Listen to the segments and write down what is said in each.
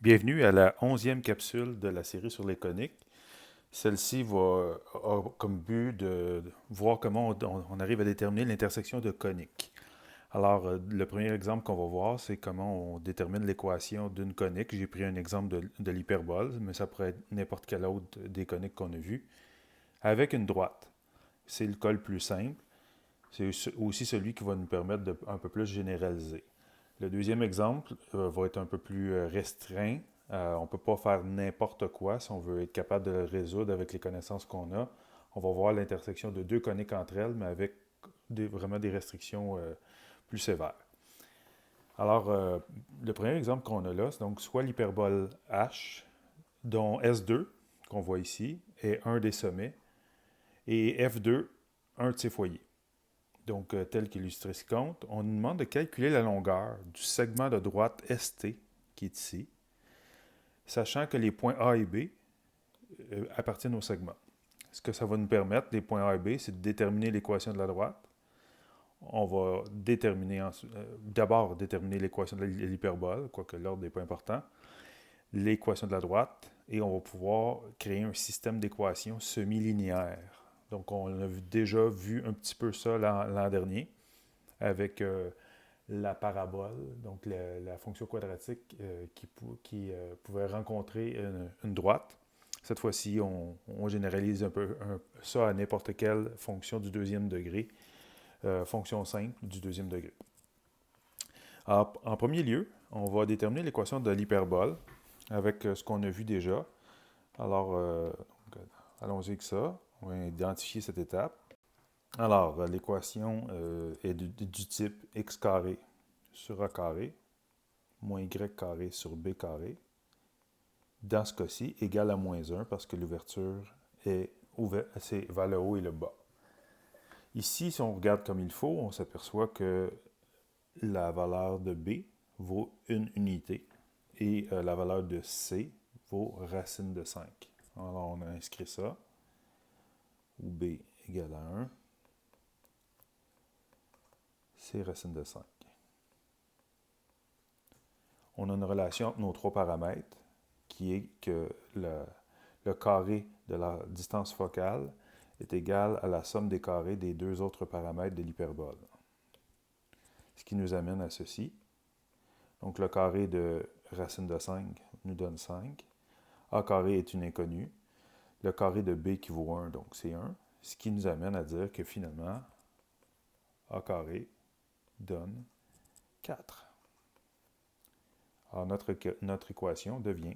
Bienvenue à la 11e capsule de la série sur les coniques. Celle-ci a comme but de voir comment on arrive à déterminer l'intersection de coniques. Alors, le premier exemple qu'on va voir, c'est comment on détermine l'équation d'une conique. J'ai pris un exemple de l'hyperbole, mais ça pourrait être n'importe quel autre des coniques qu'on a vu, avec une droite. C'est le cas le plus simple. C'est aussi celui qui va nous permettre de un peu plus généraliser. Le deuxième exemple va être un peu plus restreint. On ne peut pas faire n'importe quoi si on veut être capable de le résoudre avec les connaissances qu'on a. On va voir l'intersection de deux coniques entre elles, mais avec vraiment des restrictions plus sévères. Alors, le premier exemple qu'on a là, c'est donc soit l'hyperbole H, dont S2, qu'on voit ici, est un des sommets, et F2, un de ses foyers. Donc, tel qu'illustré ci-contre, on nous demande de calculer la longueur du segment de droite ST, qui est ici, sachant que les points A et B appartiennent au segment. Ce que ça va nous permettre, les points A et B, c'est de déterminer l'équation de la droite. On va d'abord déterminer l'équation de l'hyperbole, quoique l'ordre n'est pas important, l'équation de la droite, et on va pouvoir créer un système d'équations semi-linéaire. Donc, on a déjà vu un petit peu ça l'an dernier avec la parabole, donc la fonction quadratique qui pouvait rencontrer une droite. Cette fois-ci, on généralise un peu ça à n'importe quelle fonction du deuxième degré, fonction simple du deuxième degré. Alors, en premier lieu, on va déterminer l'équation de l'hyperbole avec ce qu'on a vu déjà. Alors, allons-y avec ça. On va identifier cette étape. Alors, l'équation est du type x carré sur a carré moins y carré sur b carré. Dans ce cas-ci, égale à moins 1 parce que l'ouverture c'est vers le haut et le bas. Ici, si on regarde comme il faut, on s'aperçoit que la valeur de b vaut une unité et la valeur de c vaut racine de 5. Alors, on a inscrit ça, où b égale à 1, c'est racine de 5. On a une relation entre nos trois paramètres qui est que le carré de la distance focale est égal à la somme des carrés des deux autres paramètres de l'hyperbole. Ce qui nous amène à ceci. Donc le carré de racine de 5 nous donne 5. A carré est une inconnue. Le carré de B qui vaut 1, donc c'est 1. Ce qui nous amène à dire que finalement, A carré donne 4. Alors notre équation devient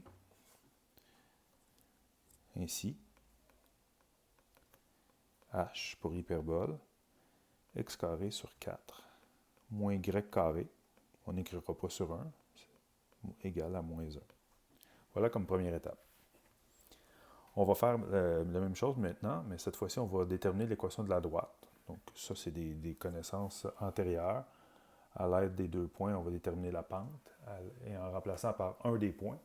ainsi h pour hyperbole, x carré sur 4, moins y carré, on n'écrira pas sur 1, égal à moins 1. Voilà comme première étape. On va faire la même chose maintenant, mais cette fois-ci, on va déterminer l'équation de la droite. Donc ça, c'est des connaissances antérieures. À l'aide des deux points, on va déterminer la pente. Et en remplaçant par un des points,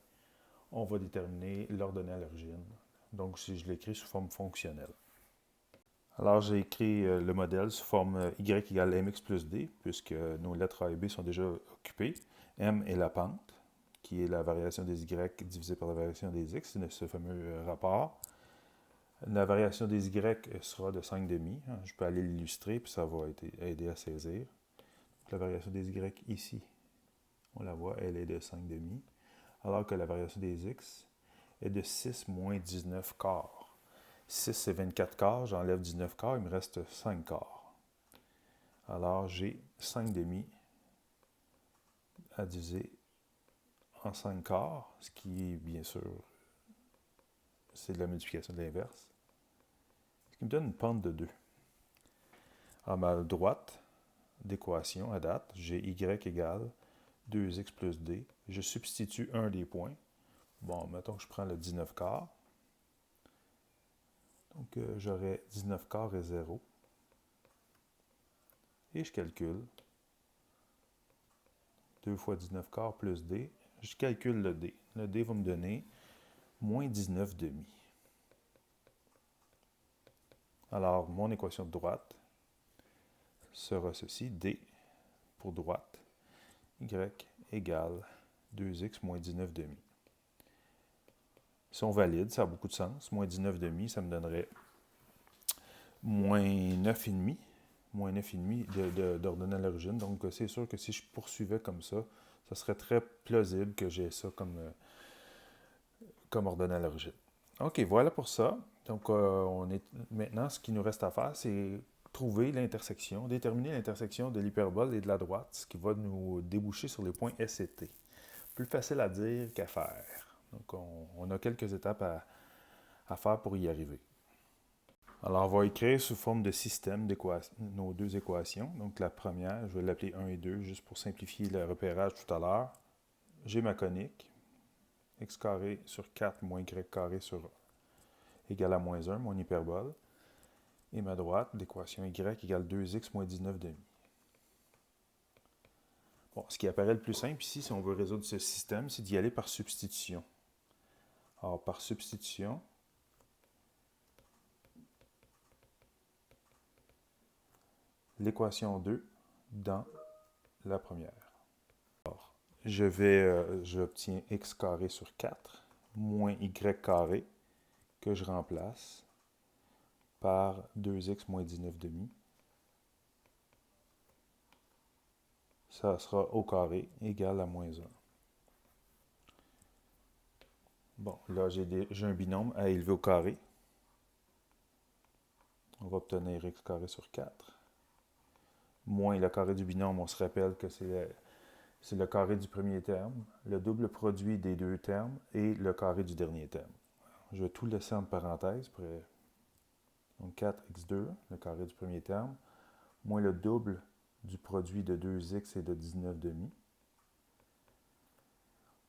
on va déterminer l'ordonnée à l'origine. Donc, si je l'écris sous forme fonctionnelle. Alors, j'ai écrit le modèle sous forme y égale mx plus d, puisque nos lettres A et B sont déjà occupées. M est la pente, qui est la variation des y divisée par la variation des x, c'est ce fameux rapport. La variation des y sera de 5 demi. Je peux aller l'illustrer, puis ça va aider à saisir. Donc, la variation des y ici, on la voit, elle est de 5 demi, alors que la variation des x est de 6 moins 19 quarts. 6, c'est 24 quarts, j'enlève 19 quarts, il me reste 5 quarts. Alors, j'ai 5 demi à diviser en 5 quarts, ce qui est, bien sûr, c'est de la multiplication de l'inverse, ce qui me donne une pente de 2. À ma droite d'équation, à date, j'ai y égale 2x plus d. Je substitue un des points. Bon, mettons que je prends le 19 quarts. Donc, j'aurai 19 quarts et 0. Et je calcule 2 fois 19 quarts plus d. Je calcule le d. Le d va me donner moins 19 demi. Alors, mon équation de droite sera ceci, d pour droite, y égale 2x moins 19 demi. sont valides, ça a beaucoup de sens. Moins 19,5, ça me donnerait moins 9,5. Moins 9,5 d'ordonnée à l'origine. Donc, c'est sûr que si je poursuivais comme ça serait très plausible que j'ai ça comme ordonnée à l'origine. OK, voilà pour ça. Donc, maintenant, ce qu'il nous reste à faire, c'est trouver l'intersection, déterminer l'intersection de l'hyperbole et de la droite, ce qui va nous déboucher sur les points S et T. Plus facile à dire qu'à faire. Donc, on a quelques étapes à faire pour y arriver. Alors, on va écrire sous forme de système nos deux équations. Donc, la première, je vais l'appeler 1 et 2, juste pour simplifier le repérage tout à l'heure. J'ai ma conique, x carré sur 4 moins y carré sur égale à moins 1, mon hyperbole. Et ma droite, l'équation y égale 2x moins 19,5. Bon, ce qui apparaît le plus simple ici, si on veut résoudre ce système, c'est d'y aller par substitution. Alors, par substitution, l'équation 2 dans la première. Alors, j'obtiens x carré sur 4 moins y carré que je remplace par 2x moins 19,5. Ça sera au carré égal à moins 1. Bon, là, j'ai un binôme à élever au carré. On va obtenir x carré sur 4. Moins le carré du binôme, on se rappelle que c'est le carré du premier terme, le double produit des deux termes et le carré du dernier terme. Je vais tout laisser en parenthèse. Donc 4x2, le carré du premier terme, moins le double du produit de 2x et de 19,5,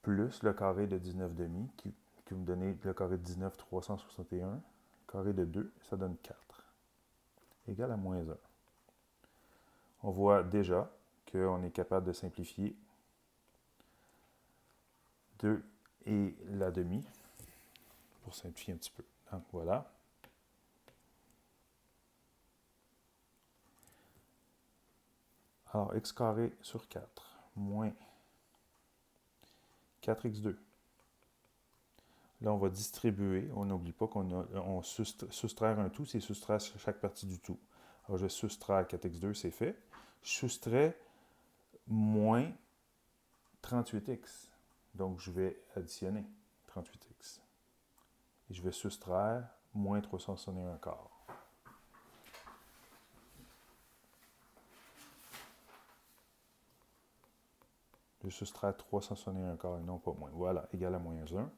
plus le carré de 19,5 qui me donnait le carré de 19, 361, carré de 2, ça donne 4, égal à moins 1. On voit déjà qu'on est capable de simplifier 2 et la demi, pour simplifier un petit peu. Donc voilà. Alors, x carré sur 4, moins 4x2. Là, on va distribuer. On n'oublie pas qu'on soustraire un tout, c'est soustraire chaque partie du tout. Alors, je vais soustraire 4x2, c'est fait. Je soustrais moins 38x. Donc, je vais additionner 38x. Et je vais soustraire moins 361 quart. Je soustrais 361 quart et non pas moins. Voilà, égal à moins 1.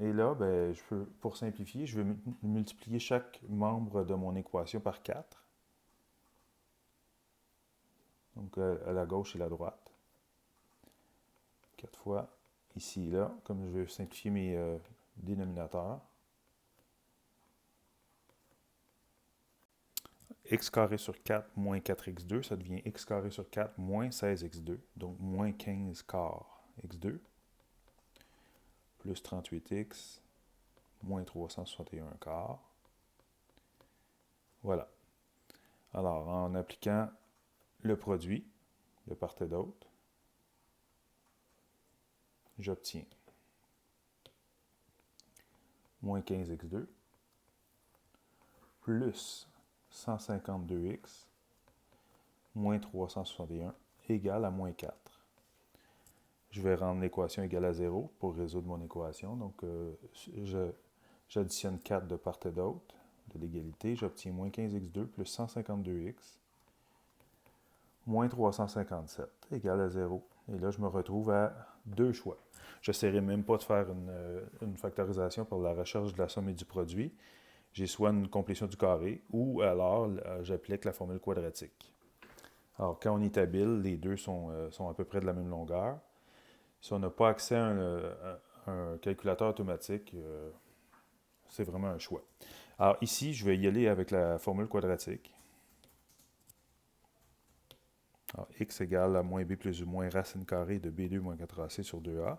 Et là, ben, pour simplifier, je vais multiplier chaque membre de mon équation par 4. Donc, à la gauche et la droite. 4 fois ici et là, comme je vais simplifier mes dénominateurs. X carré sur 4 moins 4x2, ça devient x carré sur 4 moins 16x2, donc moins 15 quart x2, plus 38x, moins 361 quart. Voilà. Alors, en appliquant le produit de part et d'autre, j'obtiens moins 15x2 plus 152x moins 361 égale à moins 4. Je vais rendre l'équation égale à 0 pour résoudre mon équation. Donc, j'additionne 4 de part et d'autre de l'égalité. J'obtiens moins 15x2 plus 152x moins 357 égale à 0. Et là, je me retrouve à deux choix. Je n'essaierai même pas de faire une factorisation pour la recherche de la somme et du produit. J'ai soit une complétion du carré ou alors j'applique la formule quadratique. Alors, quand on est habile, les deux sont à peu près de la même longueur. Si on n'a pas accès à un calculateur automatique, c'est vraiment un choix. Alors ici, je vais y aller avec la formule quadratique. Alors, x égale à moins b plus ou moins racine carrée de b2 moins 4ac sur 2a.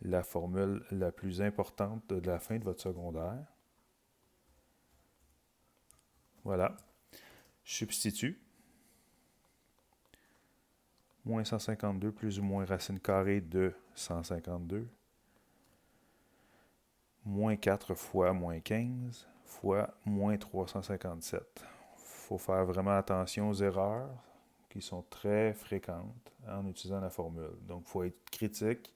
La formule la plus importante de la fin de votre secondaire. Voilà. Je substitue. moins 152 plus ou moins racine carrée de 152, moins 4 fois moins 15 fois moins 357. Il faut faire vraiment attention aux erreurs qui sont très fréquentes en utilisant la formule. Donc, il faut être critique.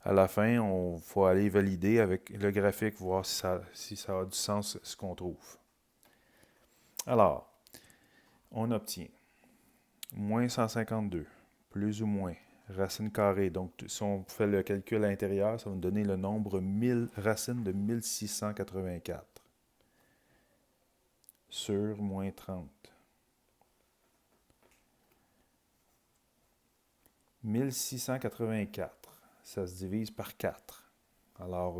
À la fin, il faut aller valider avec le graphique, voir si ça a du sens ce qu'on trouve. Alors, on obtient moins 152, plus ou moins, racine carrée. Donc, si on fait le calcul à l'intérieur, ça va nous donner le nombre 1000, racine de 1684 sur moins 30. 1684, ça se divise par 4. Alors,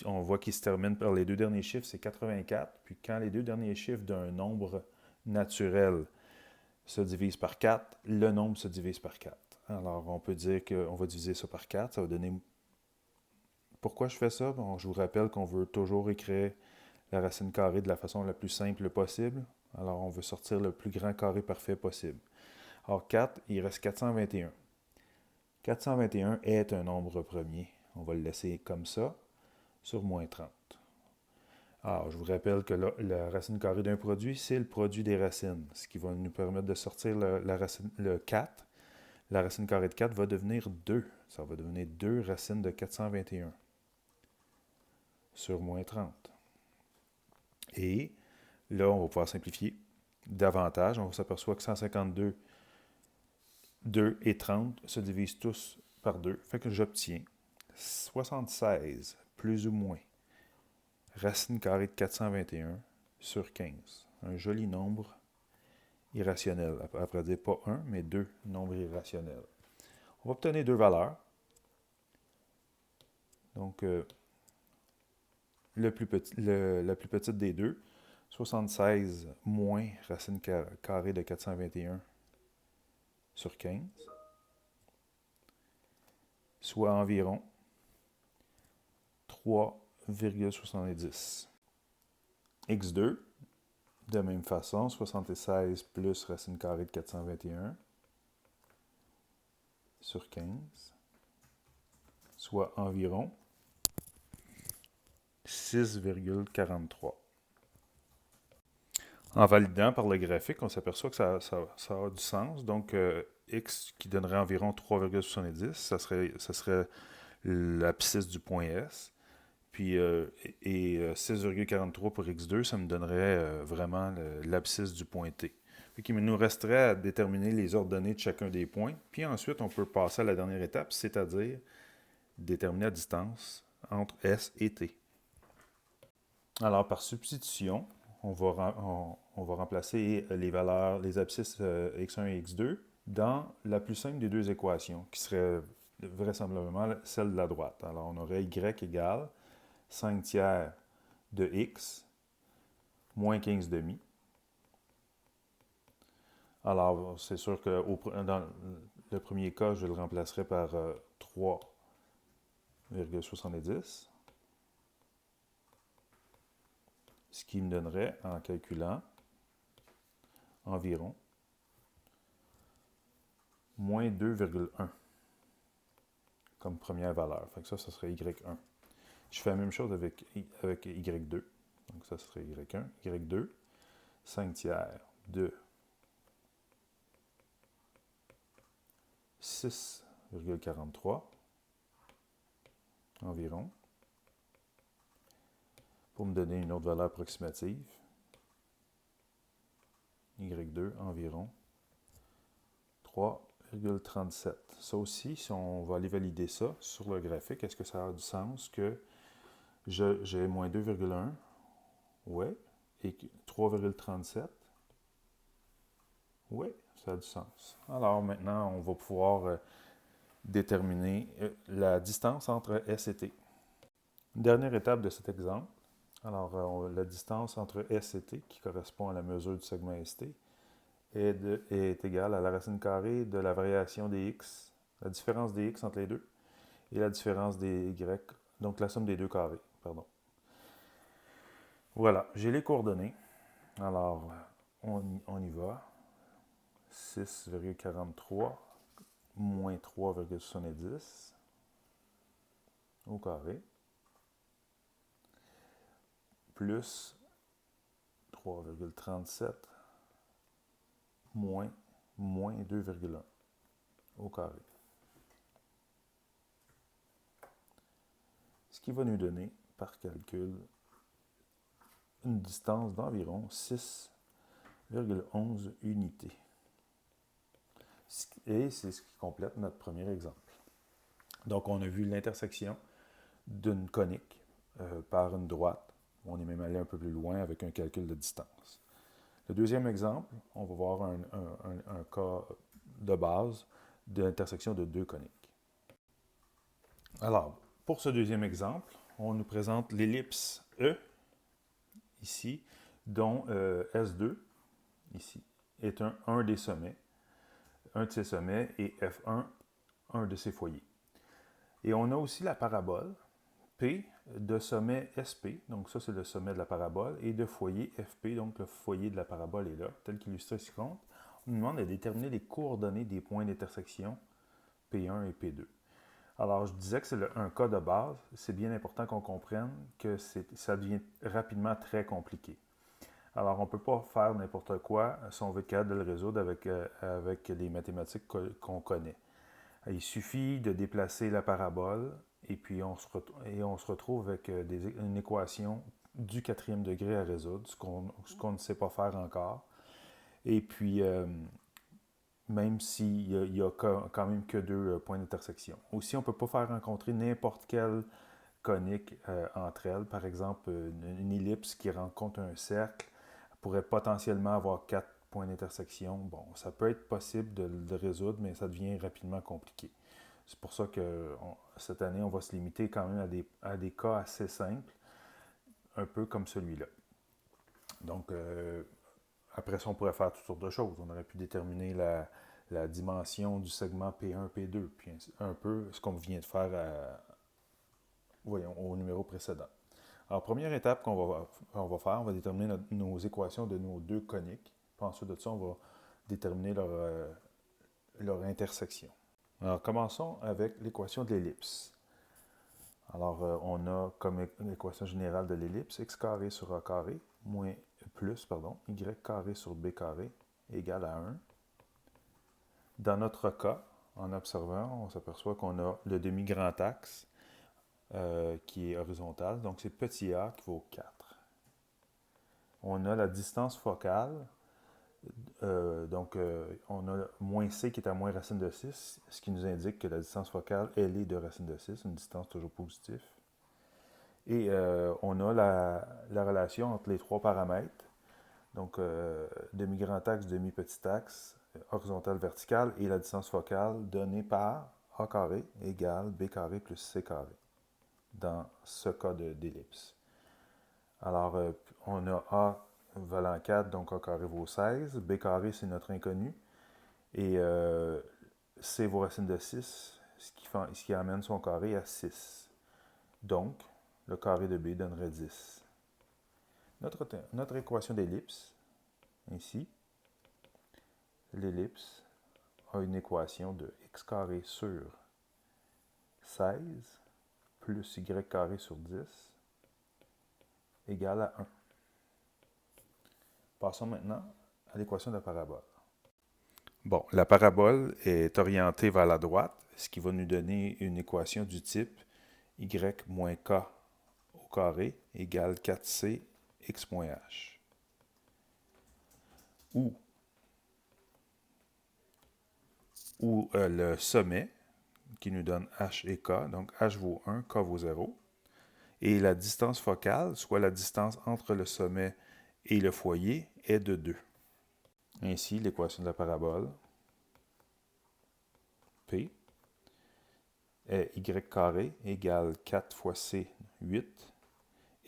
on voit qu'il se termine par les deux derniers chiffres, c'est 84. Puis quand les deux derniers chiffres d'un nombre naturel se divisent par 4, le nombre se divise par 4. Alors, on peut dire qu'on va diviser ça par 4. Ça va donner... Pourquoi je fais ça? Bon, je vous rappelle qu'on veut toujours écrire la racine carrée de la façon la plus simple possible. Alors, on veut sortir le plus grand carré parfait possible. Alors, 4, il reste 421. 421 est un nombre premier. On va le laisser comme ça, sur moins 30. Alors, je vous rappelle que la racine carrée d'un produit, c'est le produit des racines, ce qui va nous permettre de sortir le 4. La racine carrée de 4 va devenir 2. Ça va devenir 2 racines de 421 sur moins 30. Et là, on va pouvoir simplifier davantage. On s'aperçoit que 152, 2 et 30 se divisent tous par 2. Fait que j'obtiens 76 plus ou moins racine carrée de 421 sur 15. Un joli nombre irrationnel. À vrai dire, pas un, mais deux nombres irrationnels. On va obtenir deux valeurs. Donc, la plus petite des deux, 76 moins racine carrée de 421 sur 15, soit environ 3,70. x2, de même façon, 76 plus racine carrée de 421 sur 15, soit environ 6,43. En validant par le graphique, on s'aperçoit que ça a du sens. Donc, x qui donnerait environ 3,70, ça serait l'abscisse du point S. Puis, 6,43 pour x2, ça me donnerait vraiment l'abscisse du point T. Il nous resterait à déterminer les ordonnées de chacun des points. Puis ensuite, on peut passer à la dernière étape, c'est-à-dire déterminer la distance entre S et T. Alors, par substitution, on va remplacer les valeurs, les abscisses x1 et x2 dans la plus simple des deux équations, qui serait vraisemblablement celle de la droite. Alors, on aurait y égale 5 tiers de x moins 15 demi. Alors, c'est sûr que dans le premier cas, je le remplacerai par 3,70. Ce qui me donnerait, en calculant, environ moins 2,1 comme première valeur. Fait que ça serait y1. Je fais la même chose avec y2. Donc ça serait y1, y2, 5 tiers de 6,43 environ, pour me donner une autre valeur approximative. Y2 environ 3,37. Ça aussi, si on va aller valider ça sur le graphique, est-ce que ça a du sens que j'ai moins 2,1? Oui. Et 3,37? Oui, ça a du sens. Alors maintenant, on va pouvoir déterminer la distance entre S et T. Dernière étape de cet exemple. Alors, la distance entre S et T, qui correspond à la mesure du segment ST, est égale à la racine carrée de la variation des x, la différence des x entre les deux, et la différence des y, donc la somme des deux carrés, pardon. Voilà, j'ai les coordonnées. Alors, on y va. 6,43 moins 3,70 au carré, plus 3,37 moins 2,1 au carré. Ce qui va nous donner, par calcul, une distance d'environ 6,11 unités. Et c'est ce qui complète notre premier exemple. Donc, on a vu l'intersection d'une conique par une droite. On est même allé un peu plus loin avec un calcul de distance. Le deuxième exemple, on va voir un cas de base d'intersection de deux coniques. Alors, pour ce deuxième exemple, on nous présente l'ellipse E, ici, dont S2, ici, est un des sommets, un de ses sommets, et F1, un de ses foyers. Et on a aussi la parabole P de sommet SP, donc ça c'est le sommet de la parabole, et de foyer FP, donc le foyer de la parabole est là, tel qu'illustré ci-contre. On nous demande de déterminer les coordonnées des points d'intersection P1 et P2. Alors, je disais que c'est un cas de base. C'est bien important qu'on comprenne que ça devient rapidement très compliqué. Alors, on ne peut pas faire n'importe quoi si on veut être capable de le résoudre avec les mathématiques qu'on connaît. Il suffit de déplacer la parabole et puis on se retrouve avec une équation du quatrième degré à résoudre, ce qu'on ne sait pas faire encore. Et puis, même s'il n'y a quand même que deux points d'intersection. Aussi, on ne peut pas faire rencontrer n'importe quelle conique entre elles. Par exemple, une ellipse qui rencontre un cercle pourrait potentiellement avoir 4 points d'intersection. Bon, ça peut être possible de le résoudre, mais ça devient rapidement compliqué. C'est pour ça que cette année, on va se limiter quand même à des cas assez simples, un peu comme celui-là. Donc, après ça, on pourrait faire toutes sortes de choses. On aurait pu déterminer la dimension du segment P1, P2, puis un peu ce qu'on vient de faire au numéro précédent. Alors, première étape qu'on va faire, on va déterminer nos équations de nos deux coniques. Puis ensuite de ça, on va déterminer leur intersection. Alors, commençons avec l'équation de l'ellipse. Alors, on a comme équation générale de l'ellipse x carré sur a carré y carré sur b carré égale à 1. Dans notre cas, en observant, on s'aperçoit qu'on a le demi-grand axe qui est horizontal, donc c'est petit a qui vaut 4. On a la distance focale, on a moins c qui est à moins racine de 6, ce qui nous indique que la distance focale, elle est de racine de 6, une distance toujours positive. Et on a la relation entre les trois paramètres, donc demi-grand axe, demi-petit axe, horizontale, verticale, et la distance focale donnée par a carré égale b carré plus c carré, dans ce cas d'ellipse. Alors, on a a valant 4, donc a carré vaut 16, b carré c'est notre inconnu, et c vaut racine de 6, ce qui amène son carré à 6. Donc, le carré de b donnerait 10. Notre équation d'ellipse, ici, l'ellipse a une équation de x carré sur 16 plus y carré sur 10 égale à 1. Passons maintenant à l'équation de la parabole. Bon, la parabole est orientée vers la droite, ce qui va nous donner une équation du type y moins k au carré égale 4c x moins h. Où le sommet, qui nous donne h et k, donc h vaut 1, k vaut 0, et la distance focale, soit la distance entre le sommet et le foyer, est de 2. Ainsi, l'équation de la parabole P est y carré égale 4 fois c, 8,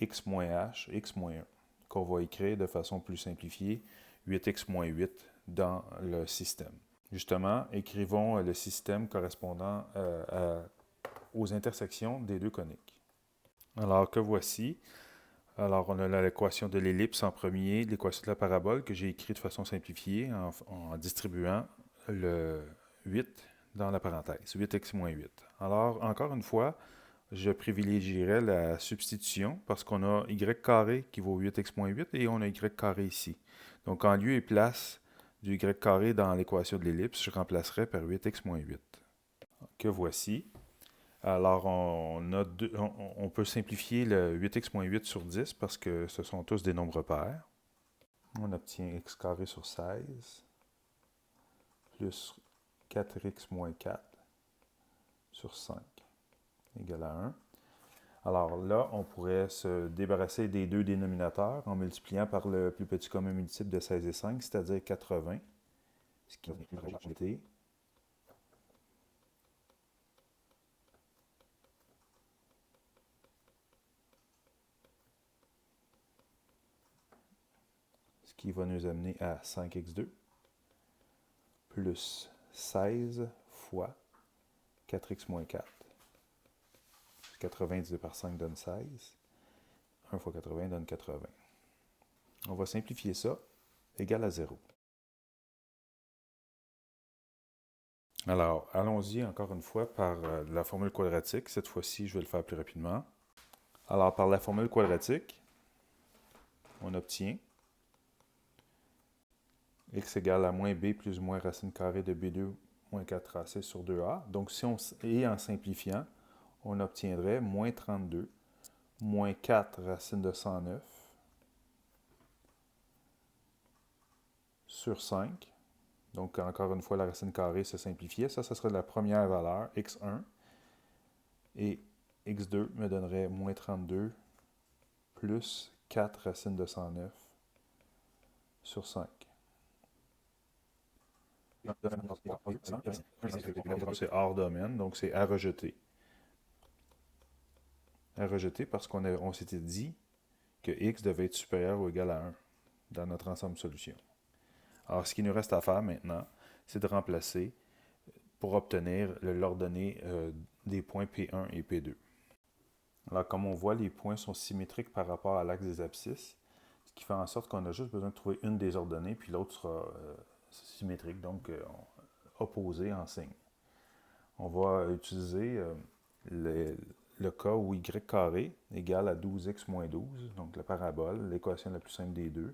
x moins h, x moins 1, qu'on va écrire de façon plus simplifiée, 8x moins 8 dans le système. Justement, écrivons le système correspondant aux intersections des deux coniques. Alors que voici, Alors, on a l'équation de l'ellipse en premier, l'équation de la parabole que j'ai écrite de façon simplifiée en distribuant le 8 dans la parenthèse, 8x moins 8. Alors, encore une fois, je privilégierais la substitution parce qu'on a y carré qui vaut 8x moins 8 et on a y carré ici. Donc, en lieu et place du y carré dans l'équation de l'ellipse, je remplacerai par 8x moins 8, que voici. Alors, on peut simplifier le 8x moins 8 sur 10 parce que ce sont tous des nombres pairs. On obtient x carré sur 16 plus 4x moins 4 sur 5 égale à 1. Alors là, on pourrait se débarrasser des deux dénominateurs en multipliant par le plus petit commun multiple de 16 et 5, c'est-à-dire 80, ce qui va rajouter. Ce qui va nous amener à 5x2 plus 16 fois 4x moins 4. 80 divisé par 5 donne 16. 1 fois 80 donne 80. On va simplifier ça, égal à 0. Alors, allons-y encore une fois par la formule quadratique. Cette fois-ci, je vais le faire plus rapidement. Alors, par la formule quadratique, on obtient x égale à moins b plus ou moins racine carrée de b2 moins 4ac sur 2a. Donc, et en simplifiant, on obtiendrait moins 32 moins 4 racine de 109 sur 5. Donc, encore une fois, la racine carrée se simplifiait. Ça serait la première valeur, x1. Et x2 me donnerait moins 32 plus 4 racine de 109 sur 5. C'est hors domaine, donc c'est à rejeter. À rejeter parce qu'on s'était dit que x devait être supérieur ou égal à 1 dans notre ensemble de solutions. Alors, ce qu'il nous reste à faire maintenant, c'est de remplacer pour obtenir l'ordonnée des points P1 et P2. Alors, comme on voit, les points sont symétriques par rapport à l'axe des abscisses, ce qui fait en sorte qu'on a juste besoin de trouver une des ordonnées, puis l'autre sera symétrique, donc opposé en signe. On va utiliser le cas où y carré égale à 12x moins 12, donc la parabole, l'équation la plus simple des deux,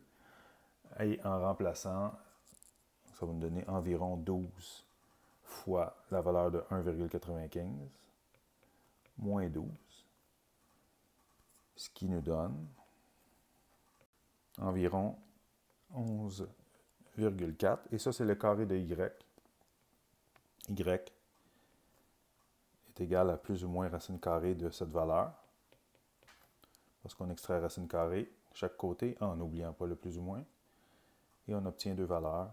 et en remplaçant, ça va nous donner environ 12 fois la valeur de 1,95 moins 12, ce qui nous donne environ 11,4. Et ça, c'est le carré de y. Y est égal à plus ou moins racine carrée de cette valeur. Parce qu'on extrait racine carrée chaque côté en n'oubliant pas le plus ou moins. Et on obtient deux valeurs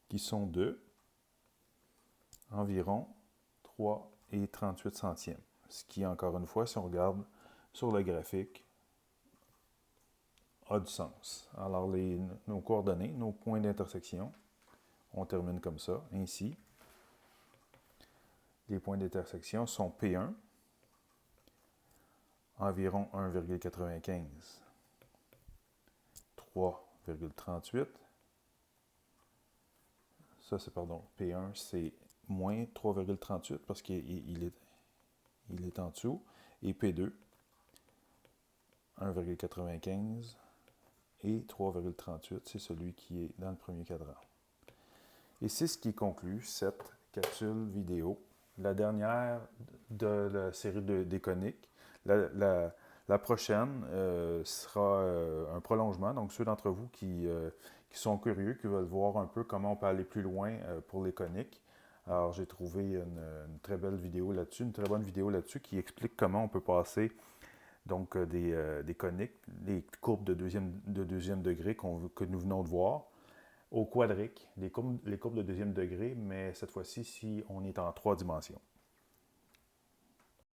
qui sont de environ 3 et 38 centièmes. Ce qui, encore une fois, si on regarde sur le graphique, a du sens. Alors, nos coordonnées, nos points d'intersection, on termine comme ça, ainsi. Les points d'intersection sont P1, environ 1,95, 3,38. Ça, c'est, pardon, P1, c'est moins 3,38 parce qu'il est en dessous. Et P2, 1,95 et 3,38, c'est celui qui est dans le premier cadran. Et c'est ce qui conclut cette capsule vidéo, la dernière de la série des coniques. La prochaine sera un prolongement, donc ceux d'entre vous qui sont curieux, qui veulent voir un peu comment on peut aller plus loin pour les coniques. Alors j'ai trouvé une très belle vidéo là-dessus, une très bonne vidéo là-dessus qui explique comment on peut passer donc des coniques, les courbes de deuxième degré que nous venons de voir, au quadrique, les courbes de deuxième degré, mais cette fois-ci, si on est en 3 dimensions.